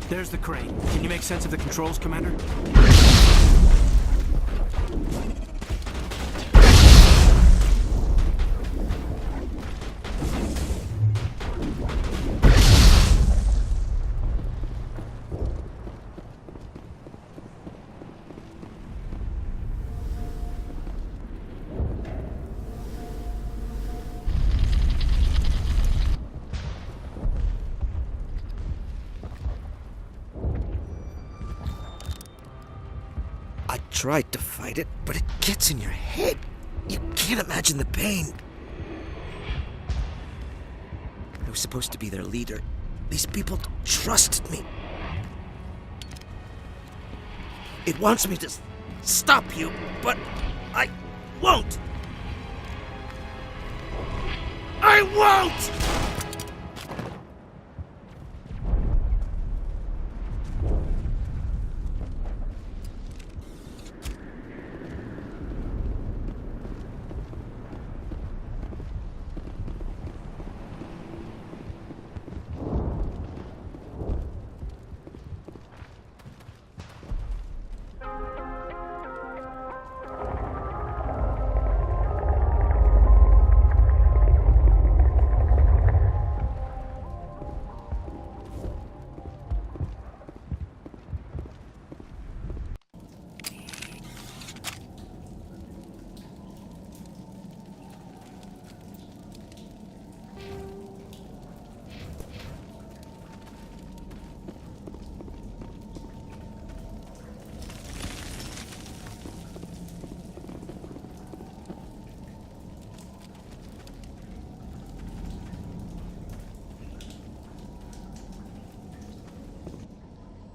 There's the crane. Can you make sense of the controls, Commander? I tried to fight it, but it gets in your head. You can't imagine the pain. I was supposed to be their leader. These people trusted me. It wants me to stop you, but I won't. I won't!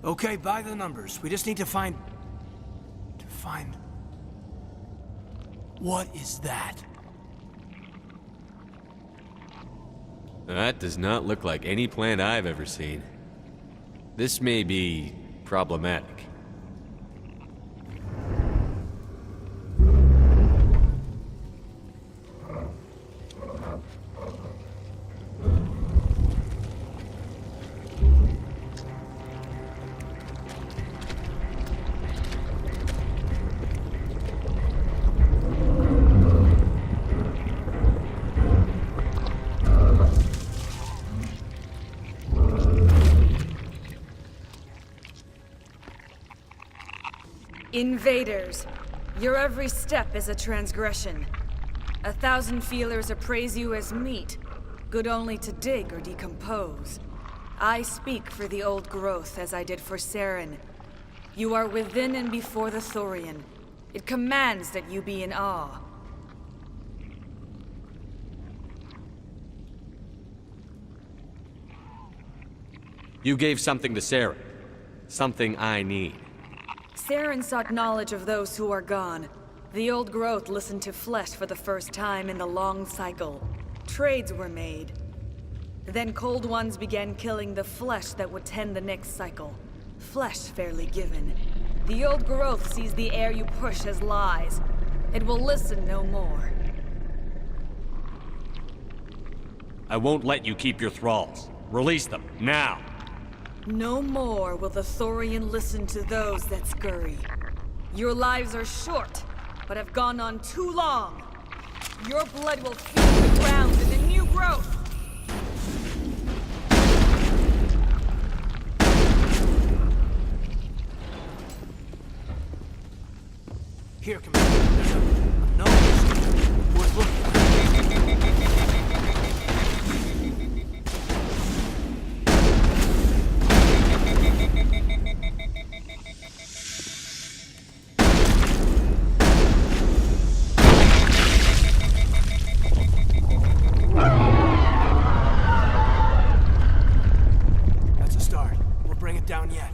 Okay, by the numbers. We just need to find... What is that? That does not look like any plant I've ever seen. This may be problematic. Invaders, your every step is a transgression. 1,000 feelers appraise you as meat, good only to dig or decompose. I speak for the old growth as I did for Saren. You are within and before the Thorian. It commands that you be in awe. You gave something to Sarah. Something I need. Saren sought knowledge of those who are gone. The old growth listened to flesh for the first time in the long cycle. Trades were made. Then cold ones began killing the flesh that would tend the next cycle. Flesh fairly given. The old growth sees the air you push as lies. It will listen no more. I won't let you keep your thralls. Release them, now! No more will the Thorian listen to those that scurry. Your lives are short, but have gone on too long. Your blood will feed the ground in the new growth. Here, Commander. There's a note worth looking at. That's a start. We'll bring it down yet.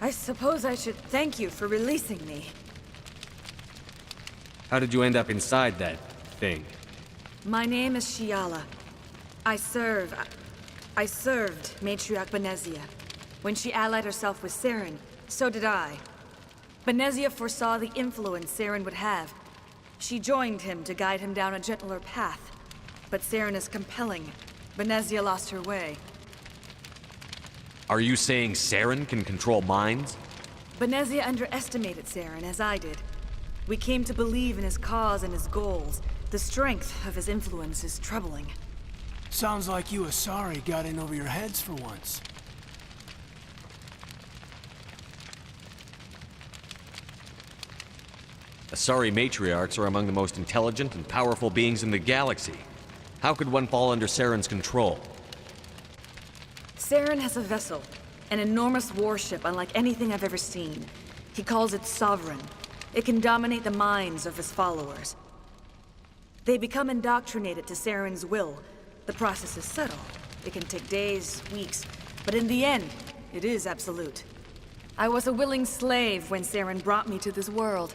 I suppose I should thank you for releasing me. How did you end up inside that thing? My name is Shiala. I served Matriarch Benezia. When she allied herself with Saren, so did I. Benezia foresaw the influence Saren would have. She joined him to guide him down a gentler path. But Saren is compelling. Benezia lost her way. Are you saying Saren can control minds? Benezia underestimated Saren, as I did. We came to believe in his cause and his goals. The strength of his influence is troubling. Sounds like you Asari got in over your heads for once. Asari matriarchs are among the most intelligent and powerful beings in the galaxy. How could one fall under Saren's control? Saren has a vessel, an enormous warship unlike anything I've ever seen. He calls it Sovereign. It can dominate the minds of his followers. They become indoctrinated to Saren's will. The process is subtle. It can take days, weeks, but in the end, it is absolute. I was a willing slave when Saren brought me to this world.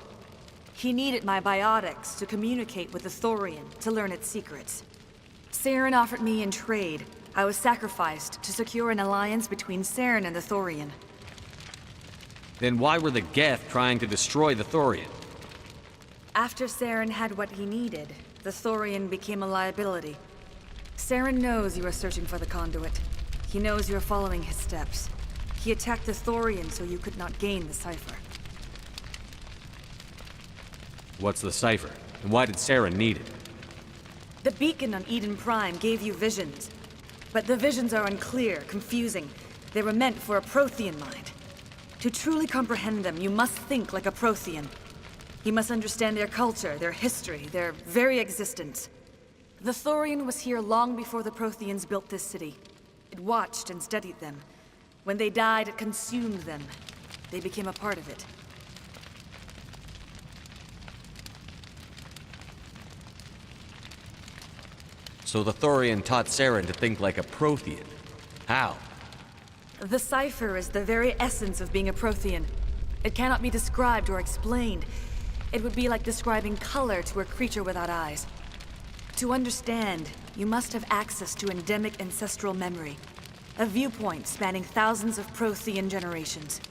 He needed my biotics to communicate with the Thorian, to learn its secrets. Saren offered me in trade. I was sacrificed to secure an alliance between Saren and the Thorian. Then why were the Geth trying to destroy the Thorian? After Saren had what he needed, the Thorian became a liability. Saren knows you are searching for the conduit. He knows you are following his steps. He attacked the Thorian so you could not gain the cipher. What's the cipher? And why did Saren need it? The beacon on Eden Prime gave you visions. But the visions are unclear, confusing. They were meant for a Prothean mind. To truly comprehend them, you must think like a Prothean. You must understand their culture, their history, their very existence. The Thorian was here long before the Protheans built this city. It watched and studied them. When they died, it consumed them. They became a part of it. So the Thorian taught Saren to think like a Prothean. How? The cipher is the very essence of being a Prothean. It cannot be described or explained. It would be like describing color to a creature without eyes. To understand, you must have access to endemic ancestral memory. A viewpoint spanning thousands of Prothean generations.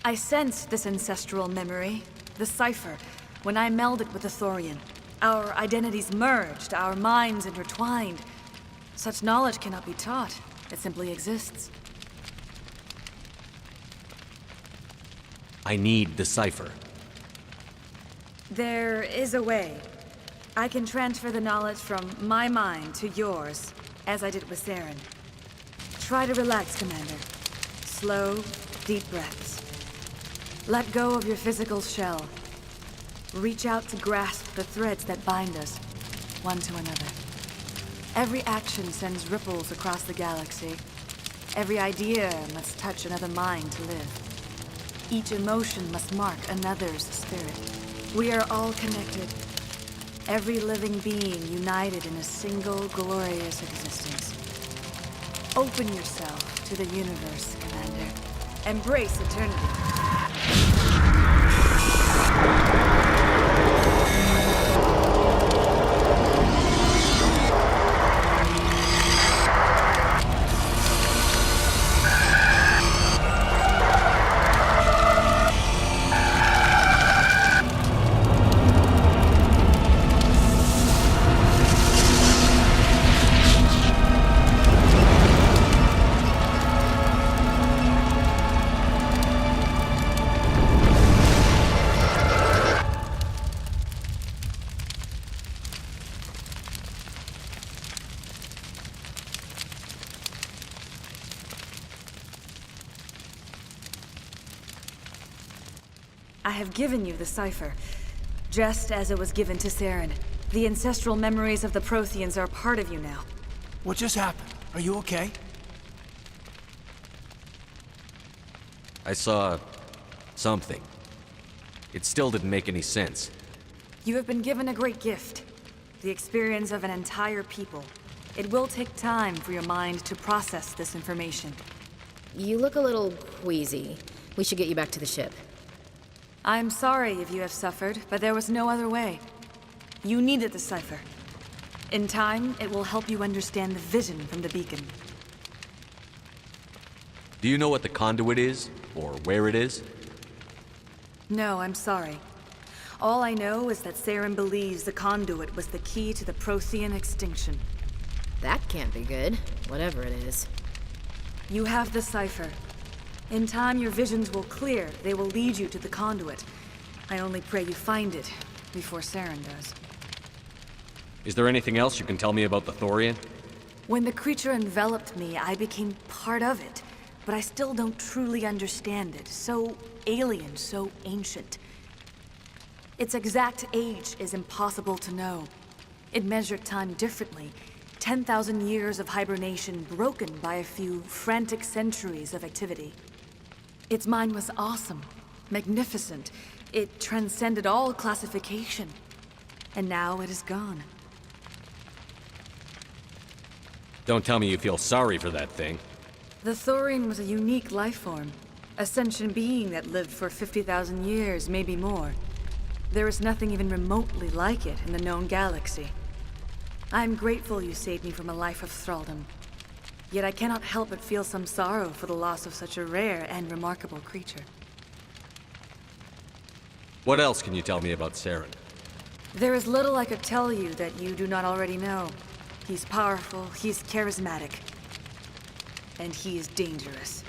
I sensed this ancestral memory, the cipher, when I melded with the Thorian. Our identities merged, our minds intertwined. Such knowledge cannot be taught. It simply exists. I need the cipher. There is a way. I can transfer the knowledge from my mind to yours, as I did with Saren. Try to relax, Commander. Slow, deep breaths. Let go of your physical shell. Reach out to grasp the threads that bind us, one to another. Every action sends ripples across the galaxy. Every idea must touch another mind to live. Each emotion must mark another's spirit. We are all connected. Every living being united in a single glorious existence. Open yourself to the universe, Commander. Embrace eternity. I have given you the cipher, just as it was given to Saren. The ancestral memories of the Protheans are a part of you now. What just happened? Are you okay? I saw something. It still didn't make any sense. You have been given a great gift. The experience of an entire people. It will take time for your mind to process this information. You look a little queasy. We should get you back to the ship. I'm sorry if you have suffered, but there was no other way. You needed the cipher. In time, it will help you understand the vision from the beacon. Do you know what the conduit is, or where it is? No, I'm sorry. All I know is that Saren believes the conduit was the key to the Prothean extinction. That can't be good, whatever it is. You have the cipher. In time, your visions will clear. They will lead you to the conduit. I only pray you find it before Saren does. Is there anything else you can tell me about the Thorian? When the creature enveloped me, I became part of it. But I still don't truly understand it. So alien, so ancient. Its exact age is impossible to know. It measured time differently. 10,000 years of hibernation broken by a few frantic centuries of activity. Its mind was awesome, magnificent. It transcended all classification. And now it is gone. Don't tell me you feel sorry for that thing. The Thorian was a unique life form. A sentient being that lived for 50,000 years, maybe more. There is nothing even remotely like it in the known galaxy. I'm grateful you saved me from a life of thraldom. Yet I cannot help but feel some sorrow for the loss of such a rare and remarkable creature. What else can you tell me about Saren? There is little I could tell you that you do not already know. He's powerful, he's charismatic. And he is dangerous.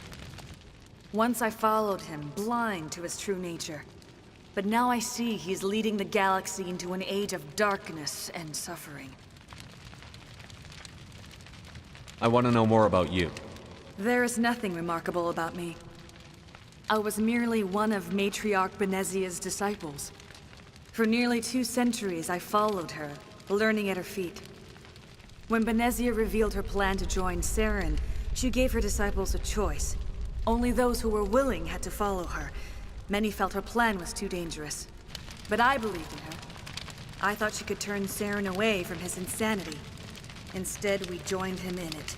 Once I followed him, blind to his true nature. But now I see he's leading the galaxy into an age of darkness and suffering. I want to know more about you. There is nothing remarkable about me. I was merely one of Matriarch Benezia's disciples. For nearly 2 centuries, I followed her, learning at her feet. When Benezia revealed her plan to join Saren, she gave her disciples a choice. Only those who were willing had to follow her. Many felt her plan was too dangerous. But I believed in her. I thought she could turn Saren away from his insanity. Instead, we joined him in it.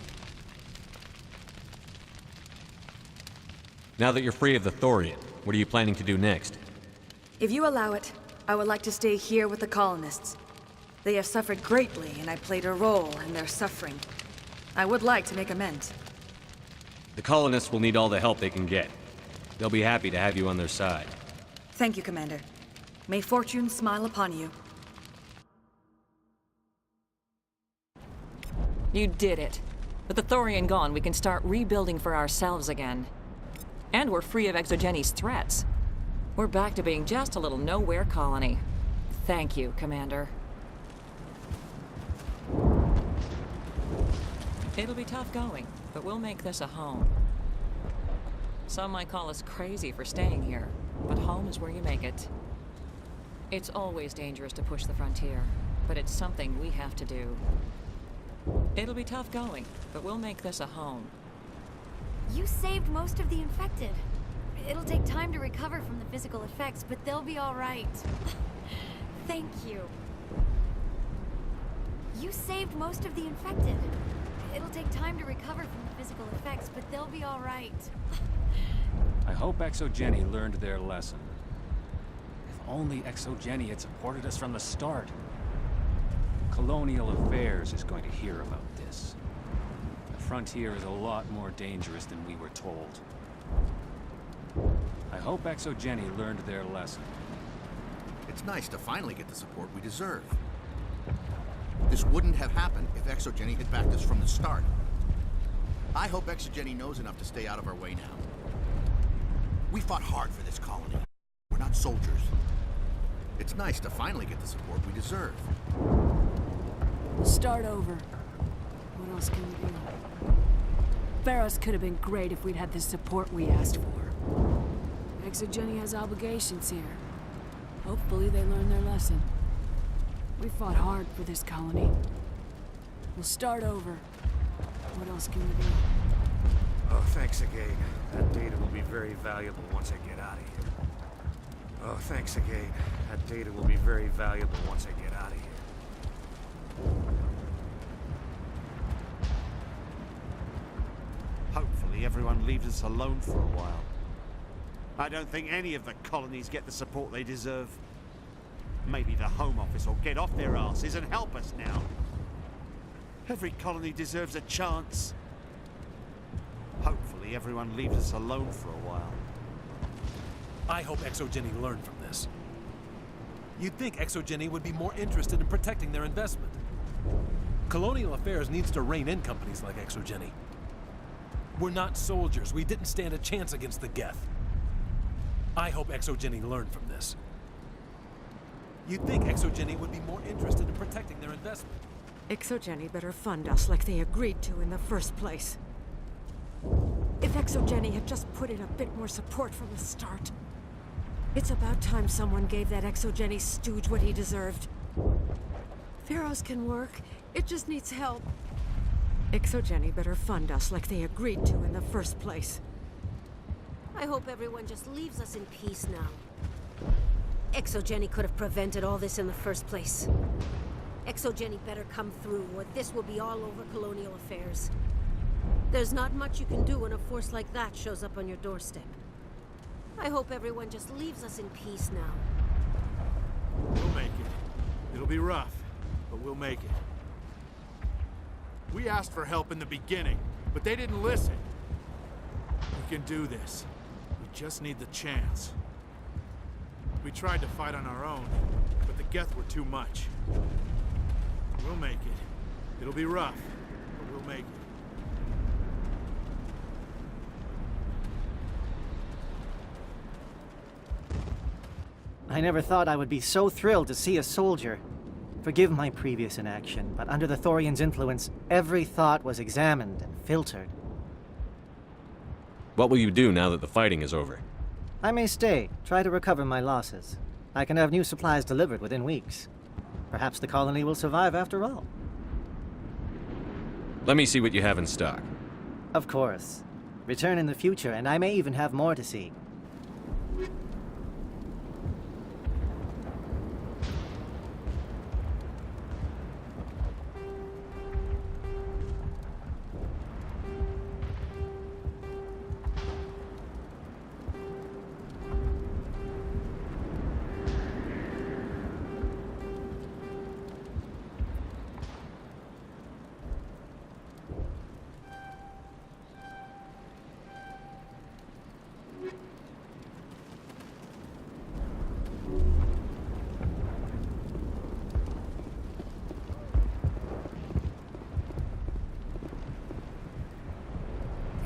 Now that you're free of the Thorian, what are you planning to do next? If you allow it, I would like to stay here with the colonists. They have suffered greatly, and I played a role in their suffering. I would like to make amends. The colonists will need all the help they can get. They'll be happy to have you on their side. Thank you, Commander. May fortune smile upon you. You did it. With the Thorian gone, we can start rebuilding for ourselves again. And we're free of Exogeni's threats. We're back to being just a little nowhere colony. Thank you, Commander. It'll be tough going, but we'll make this a home. Some might call us crazy for staying here, but home is where you make it. It's always dangerous to push the frontier, but it's something we have to do. It'll be tough going, but we'll make this a home. You saved most of the infected. It'll take time to recover from the physical effects, but they'll be all right. Thank you. You saved most of the infected. It'll take time to recover from the physical effects, but they'll be all right. I hope Exogeni learned their lesson. If only Exogeni had supported us from the start. Colonial Affairs is going to hear about this. The frontier is a lot more dangerous than we were told. I hope Exogeni learned their lesson. It's nice to finally get the support we deserve. This wouldn't have happened if Exogeni had backed us from the start. I hope Exogeni knows enough to stay out of our way now. We fought hard for this colony. We're not soldiers. It's nice to finally get the support we deserve. Start over. What else can we do? Barros could have been great if we'd had the support we asked for. Exogeni has obligations here. Hopefully they learn their lesson. We fought hard for this colony. We'll start over. What else can we do? Oh, thanks again. That data will be very valuable once I get out of here. Oh, thanks again. That data will be very valuable once I get out of here. Hopefully Hopefully everyone leaves us alone for a while. I don't think any of the colonies get the support they deserve. Maybe the Home Office will get off their asses and help us now. Every colony deserves a chance. Hopefully everyone leaves us alone for a while. I hope Exogeny learned from this. You'd think Exogeny would be more interested in protecting their investment. Colonial Affairs needs to rein in companies like Exogeny. We're not soldiers. We didn't stand a chance against the Geth. I hope Exogeny learned from this. You'd think Exogeny would be more interested in protecting their investment. Exogeny better fund us like they agreed to in the first place. If Exogeny had just put in a bit more support from the start. It's about time someone gave that Exogeny stooge what he deserved. Pharaohs can work. It just needs help. Exogeny better fund us like they agreed to in the first place. I hope everyone just leaves us in peace now. Exogeny could have prevented all this in the first place. Exogeny better come through, or this will be all over Colonial Affairs. There's not much you can do when a force like that shows up on your doorstep. I hope everyone just leaves us in peace now. We'll make it. It'll be rough, but we'll make it. We asked for help in the beginning, but they didn't listen. We can do this. We just need the chance. We tried to fight on our own, but the Geth were too much. We'll make it. It'll be rough, but we'll make it. I never thought I would be so thrilled to see a soldier. Forgive my previous inaction, but under the Thorian's influence, every thought was examined and filtered. What will you do now that the fighting is over? I may stay, try to recover my losses. I can have new supplies delivered within weeks. Perhaps the colony will survive after all. Let me see what you have in stock. Of course. Return in the future, and I may even have more to see.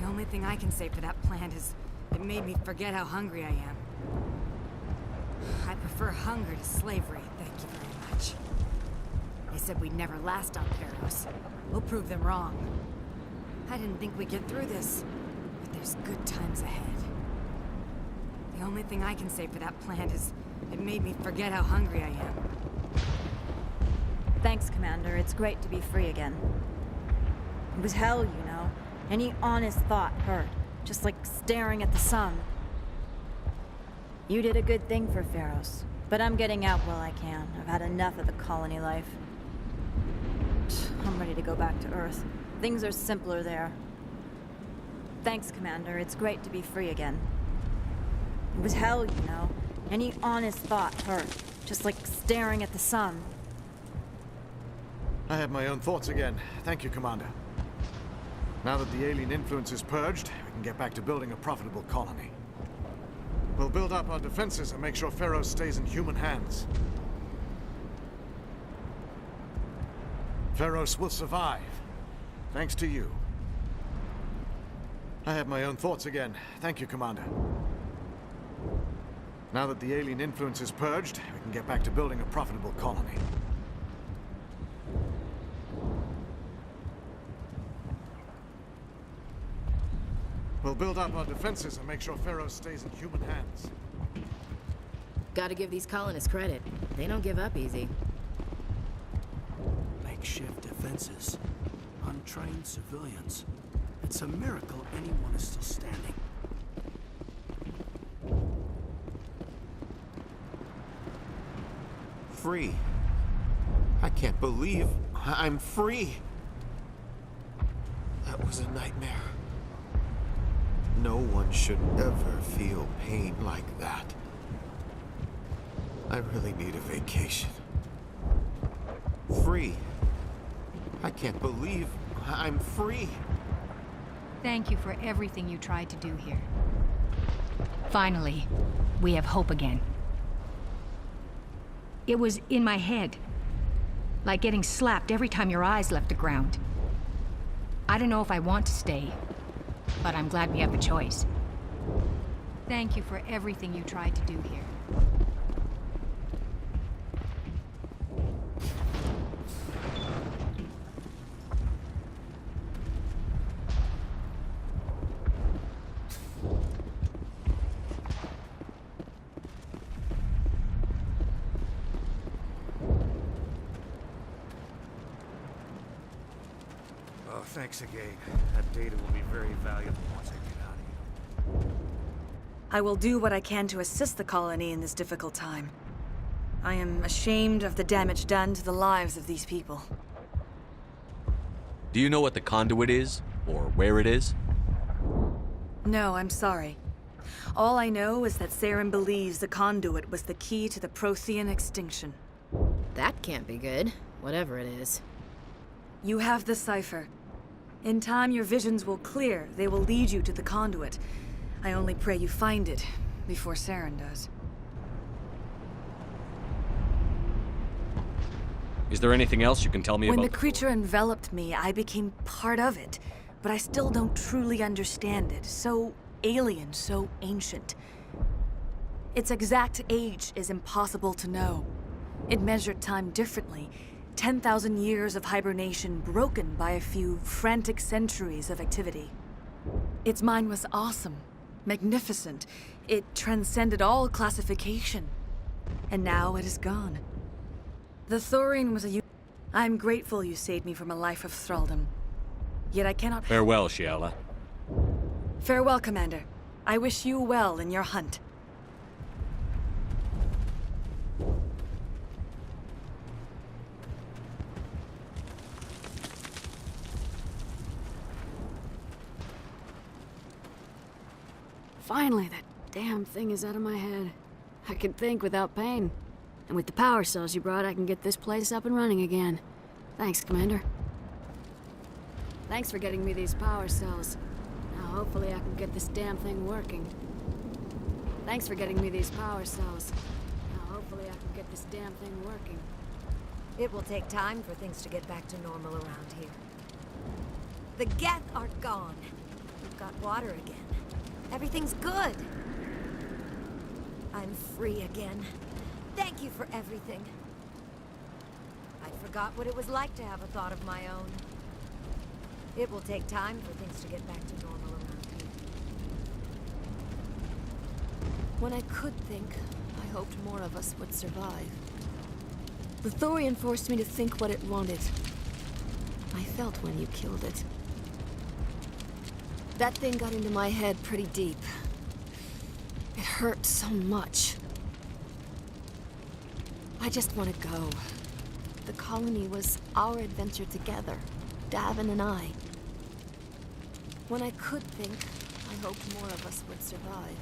The only thing I can say for that plant is it made me forget how hungry I am. I prefer hunger to slavery, thank you very much. They said we'd never last on Peros. We'll prove them wrong. I didn't think we'd get through this, but there's good times ahead. The only thing I can say for that plant is it made me forget how hungry I am. Thanks, Commander. It's great to be free again. It was hell, you know. Any honest thought hurt, just like staring at the sun. You did a good thing for Pharaohs, but I'm getting out while I can. I've had enough of the colony life. I'm ready to go back to Earth. Things are simpler there. Thanks, Commander. It's great to be free again. It was hell, you know. Any honest thought hurt, just like staring at the sun. I have my own thoughts again. Thank you, Commander. Now that the alien influence is purged, we can get back to building a profitable colony. We'll build up our defenses and make sure Pharaoh stays in human hands. Pharaohs will survive, thanks to you. I have my own thoughts again. Thank you, Commander. Now that the alien influence is purged, we can get back to building a profitable colony. We'll build up our defenses and make sure Pharaoh stays in human hands. Gotta give these colonists credit. They don't give up easy. Makeshift defenses. Untrained civilians. It's a miracle anyone is still standing. Free. I can't believe I'm free. That was a nightmare. No one should ever feel pain like that. I really need a vacation. Free. I can't believe I'm free. Thank you for everything you tried to do here. Finally, we have hope again. It was in my head. Like getting slapped every time your eyes left the ground. I don't know if I want to stay, but I'm glad we have the choice. Thank you for everything you tried to do here. Oh, thanks again. That data will be very valuable once I get out of here. I will do what I can to assist the colony in this difficult time. I am ashamed of the damage done to the lives of these people. Do you know what the conduit is? Or where it is? No, I'm sorry. All I know is that Saren believes the conduit was the key to the Prothean extinction. That can't be good, whatever it is. You have the cipher. In time, your visions will clear. They will lead you to the conduit. I only pray you find it before Saren does. Is there anything else you can tell me about? When the creature enveloped me, I became part of it, but I still don't truly understand it. So alien, so ancient. Its exact age is impossible to know. It measured time differently. 10,000 years of hibernation broken by a few frantic centuries of activity. Its mind was awesome, magnificent. It transcended all classification. And now it is gone. The Thorian was a... I'm grateful you saved me from a life of thraldom. Yet I cannot... Farewell, Shiala. Farewell, Commander. I wish you well in your hunt. Finally, that damn thing is out of my head. I can think without pain. And with the power cells you brought, I can get this place up and running again. Thanks, Commander. Thanks for getting me these power cells. Now hopefully I can get this damn thing working. Thanks for getting me these power cells. Now hopefully I can get this damn thing working. It will take time for things to get back to normal around here. The Geth are gone. We've got water again. Everything's good. I'm free again. Thank you for everything. I forgot what it was like to have a thought of my own. It will take time for things to get back to normal around here. When I could think, I hoped more of us would survive. The Thorian forced me to think what it wanted. I felt when you killed it. That thing got into my head pretty deep. It hurt so much. I just want to go. The colony was our adventure together, Davin and I. When I could think, I hoped more of us would survive.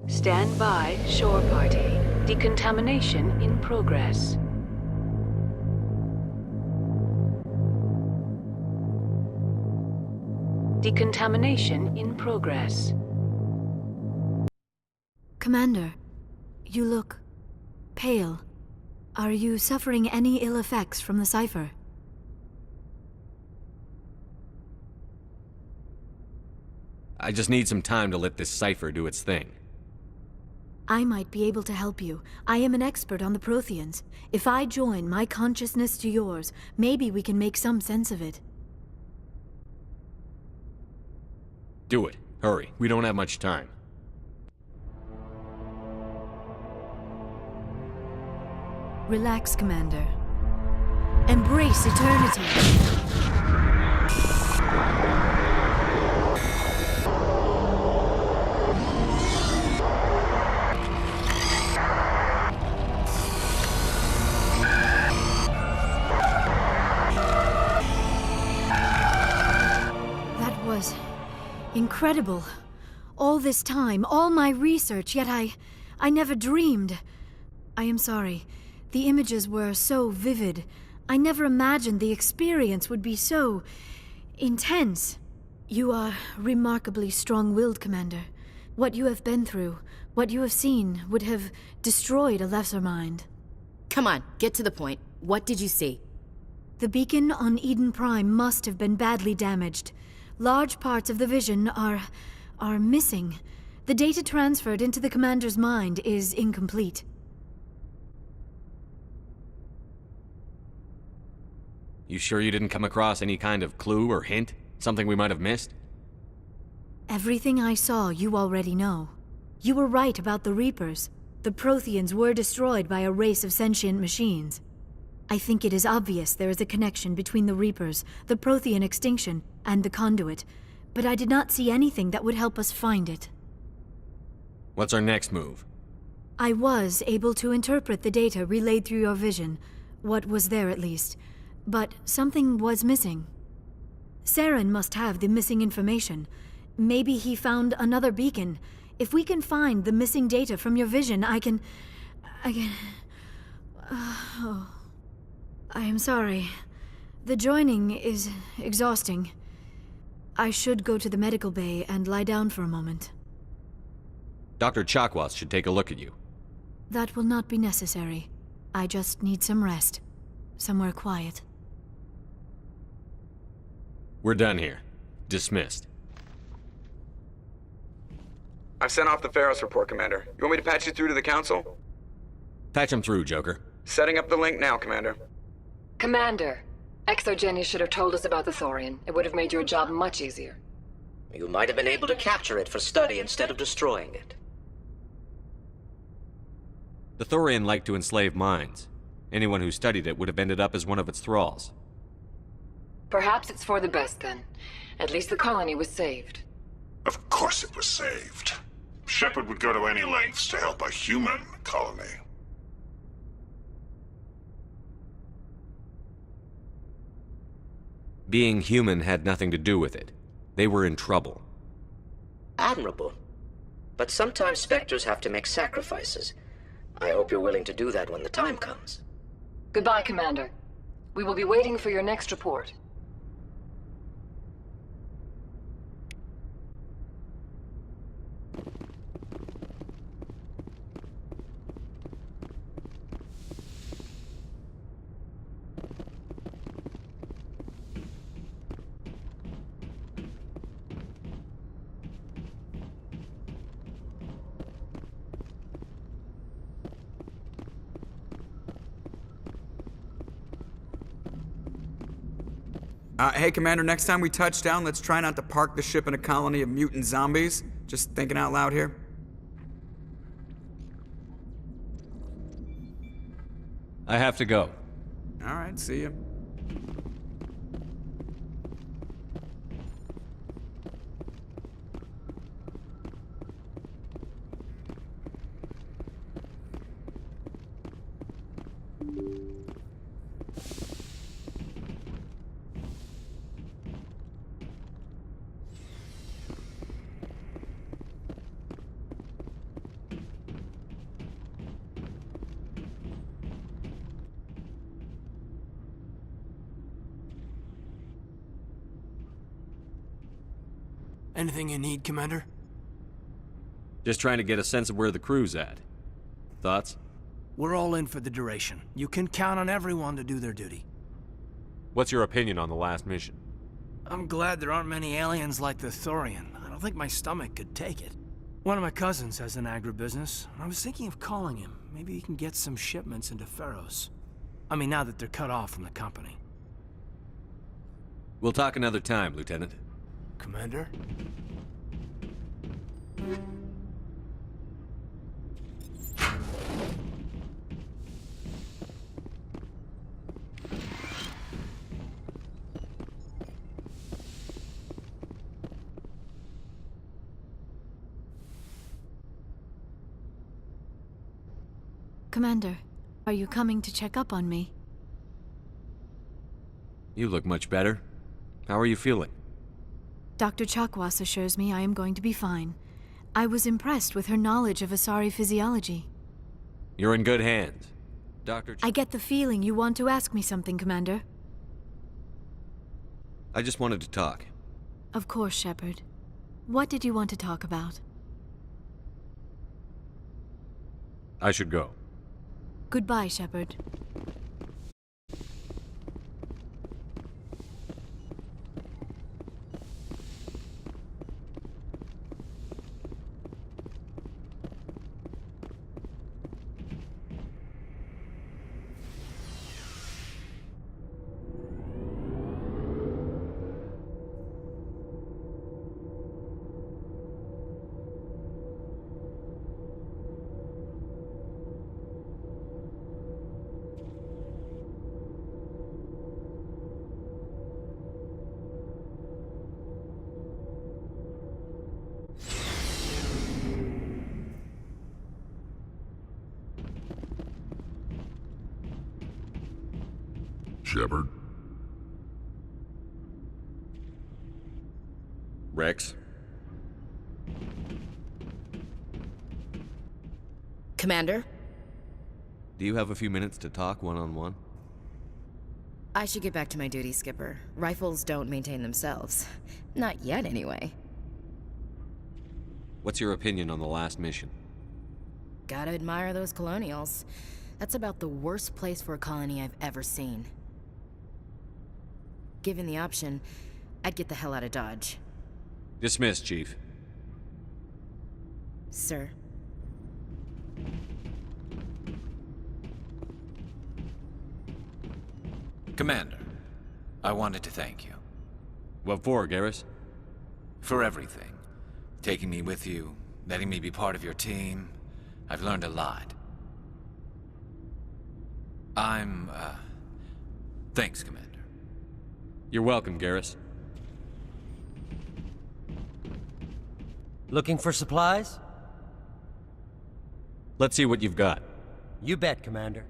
Stand by, shore party. Decontamination in progress. Decontamination in progress. Commander, you look pale. Are you suffering any ill effects from the cipher? I just need some time to let this cipher do its thing. I might be able to help you. I am an expert on the Protheans. If I join my consciousness to yours, maybe we can make some sense of it. Do it. Hurry. We don't have much time. Relax, Commander. Embrace eternity. That was incredible. All this time, all my research, yet I never dreamed. I am sorry. The images were so vivid. I never imagined the experience would be so intense. You are remarkably strong-willed, Commander. What you have been through, what you have seen, would have destroyed a lesser mind. Come on, get to the point. What did you see? The beacon on Eden Prime must have been badly damaged. Large parts of the vision are missing. The data transferred into the Commander's mind is incomplete. You sure you didn't come across any kind of clue or hint? Something we might have missed? Everything I saw, you already know. You were right about the Reapers. The Protheans were destroyed by a race of sentient machines. I think it is obvious there is a connection between the Reapers, the Prothean extinction, and the Conduit, but I did not see anything that would help us find it. What's our next move? I was able to interpret the data relayed through your vision, what was there at least, but something was missing. Saren must have the missing information. Maybe he found another beacon. If we can find the missing data from your vision, I can... Oh. I am sorry. The joining is exhausting. I should go to the medical bay and lie down for a moment. Dr. Chakwas should take a look at you. That will not be necessary. I just need some rest. Somewhere quiet. We're done here. Dismissed. I've sent off the Pharos report, Commander. You want me to patch you through to the Council? Patch him through, Joker. Setting up the link now, Commander. Commander, Exogeny should have told us about the Thorian. It would have made your job much easier. You might have been able to capture it for study instead of destroying it. The Thorian liked to enslave minds. Anyone who studied it would have ended up as one of its thralls. Perhaps it's for the best, then. At least the colony was saved. Of course it was saved. Shepard would go to any lengths to help a human colony. Being human had nothing to do with it. They were in trouble. Admirable. But sometimes Spectres have to make sacrifices. I hope you're willing to do that when the time comes. Goodbye, Commander. We will be waiting for your next report. Hey, Commander, next time we touch down, let's try not to park the ship in a colony of mutant zombies. Just thinking out loud here. I have to go. All right, see you. Anything you need, Commander? Just trying to get a sense of where the crew's at. Thoughts? We're all in for the duration. You can count on everyone to do their duty. What's your opinion on the last mission? I'm glad there aren't many aliens like the Thorian. I don't think my stomach could take it. One of my cousins has an agribusiness. I was thinking of calling him. Maybe he can get some shipments into Pharos. I mean, now that they're cut off from the company. We'll talk another time, Lieutenant. Commander? Commander, are you coming to check up on me? You look much better. How are you feeling? Dr. Chakwas assures me I am going to be fine. I was impressed with her knowledge of Asari physiology. You're in good hands. Dr. I get the feeling you want to ask me something, Commander. I just wanted to talk. Of course, Shepard. What did you want to talk about? I should go. Goodbye, Shepard. Shepard? Rex? Commander? Do you have a few minutes to talk one-on-one? I should get back to my duty, Skipper. Rifles don't maintain themselves. Not yet, anyway. What's your opinion on the last mission? Gotta admire those colonials. That's about the worst place for a colony I've ever seen. Given the option, I'd get the hell out of Dodge. Dismissed, Chief. Sir. Commander, I wanted to thank you. What for, Garrus? For everything. Taking me with you, letting me be part of your team. I've learned a lot. Thanks, Commander. You're welcome, Garrus. Looking for supplies? Let's see what you've got. You bet, Commander.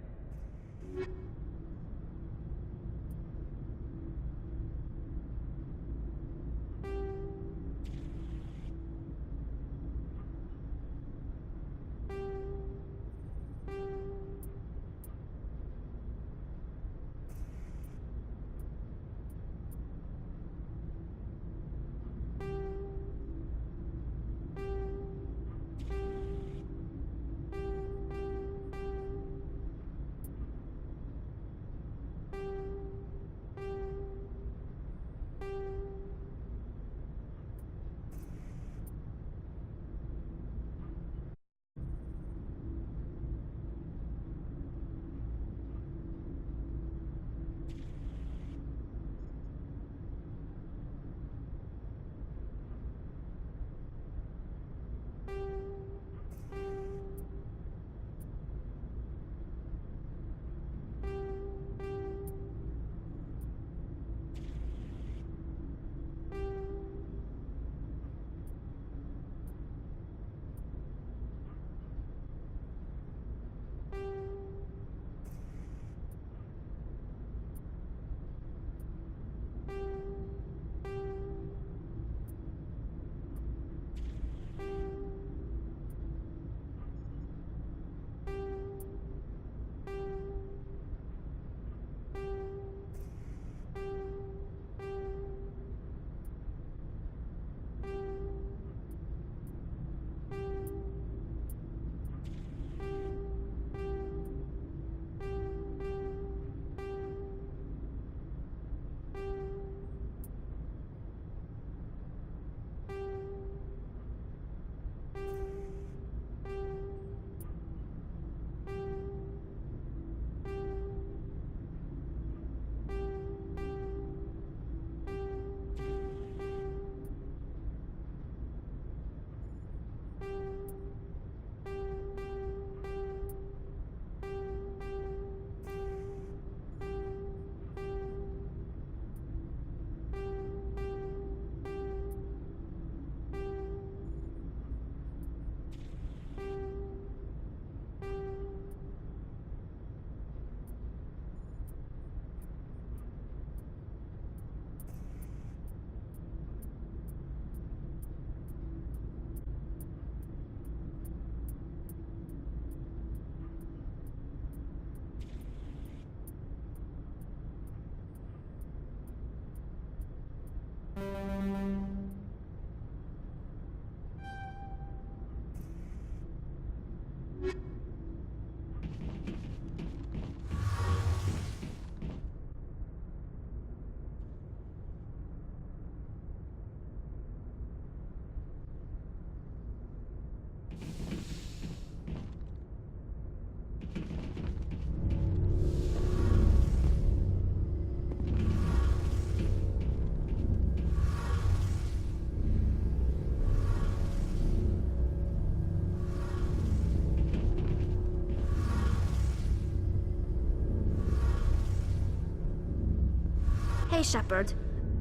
Shepard.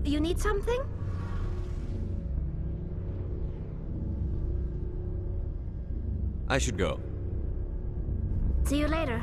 You need something? I should go. See you later.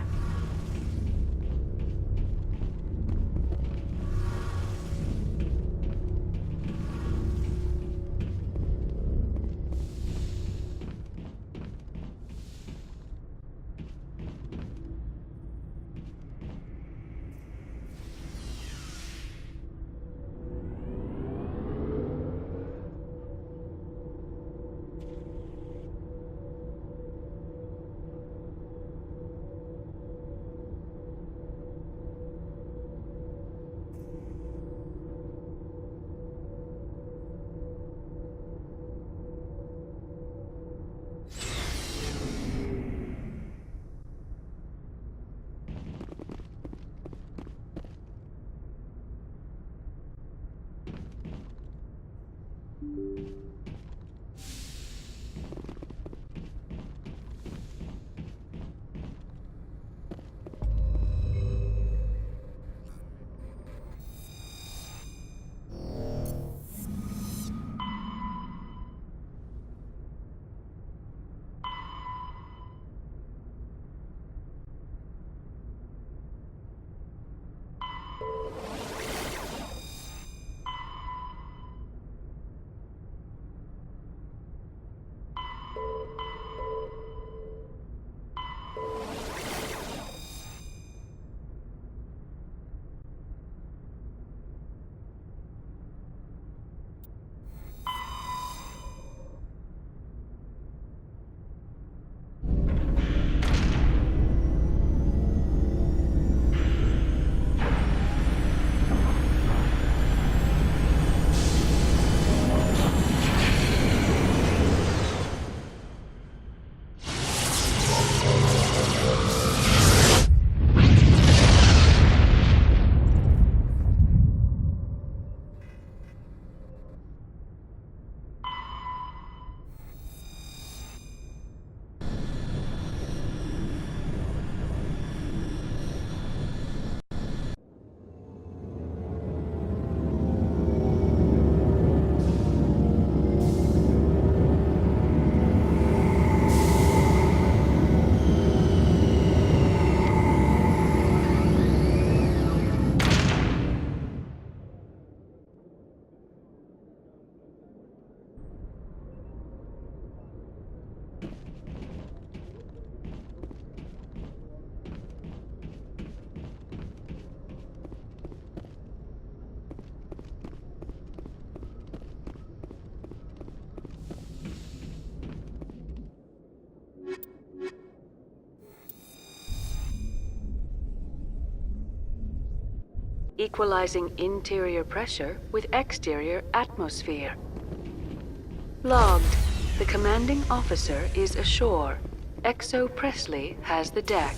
Equalizing interior pressure with exterior atmosphere. Logged. The commanding officer is ashore. Exo Presley has the deck.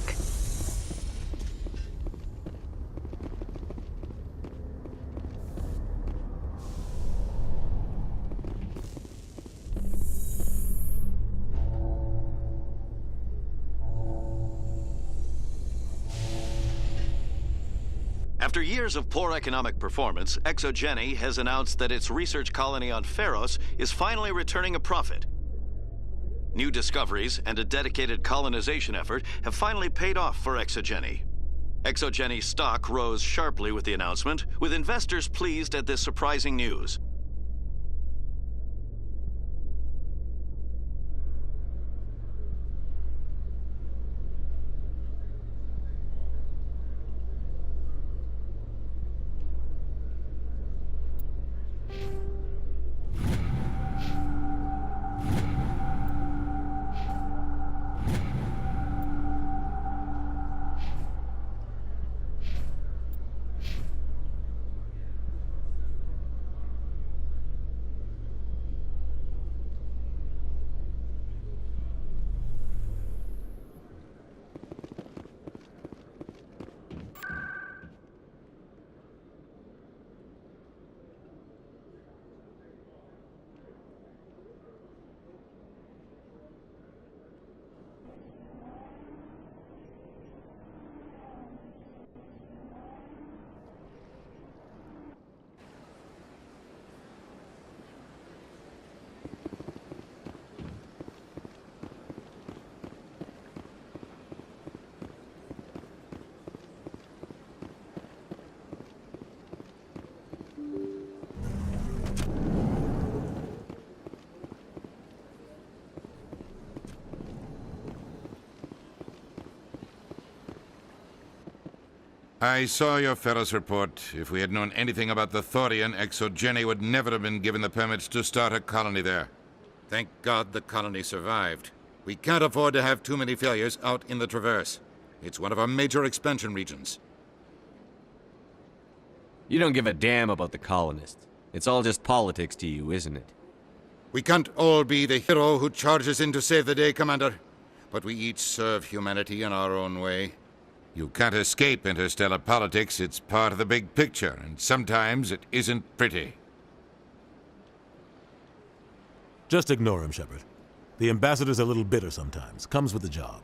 After years of poor economic performance, ExoGeni has announced that its research colony on Pharos is finally returning a profit. New discoveries and a dedicated colonization effort have finally paid off for ExoGeni. ExoGeni's stock rose sharply with the announcement, with investors pleased at this surprising news. I saw your Ferris report. If we had known anything about the Thorian, ExoGeni would never have been given the permits to start a colony there. Thank God the colony survived. We can't afford to have too many failures out in the Traverse. It's one of our major expansion regions. You don't give a damn about the colonists. It's all just politics to you, isn't it? We can't all be the hero who charges in to save the day, Commander. But we each serve humanity in our own way. You can't escape interstellar politics. It's part of the big picture, and sometimes it isn't pretty. Just ignore him, Shepard. The ambassador's a little bitter sometimes. Comes with the job.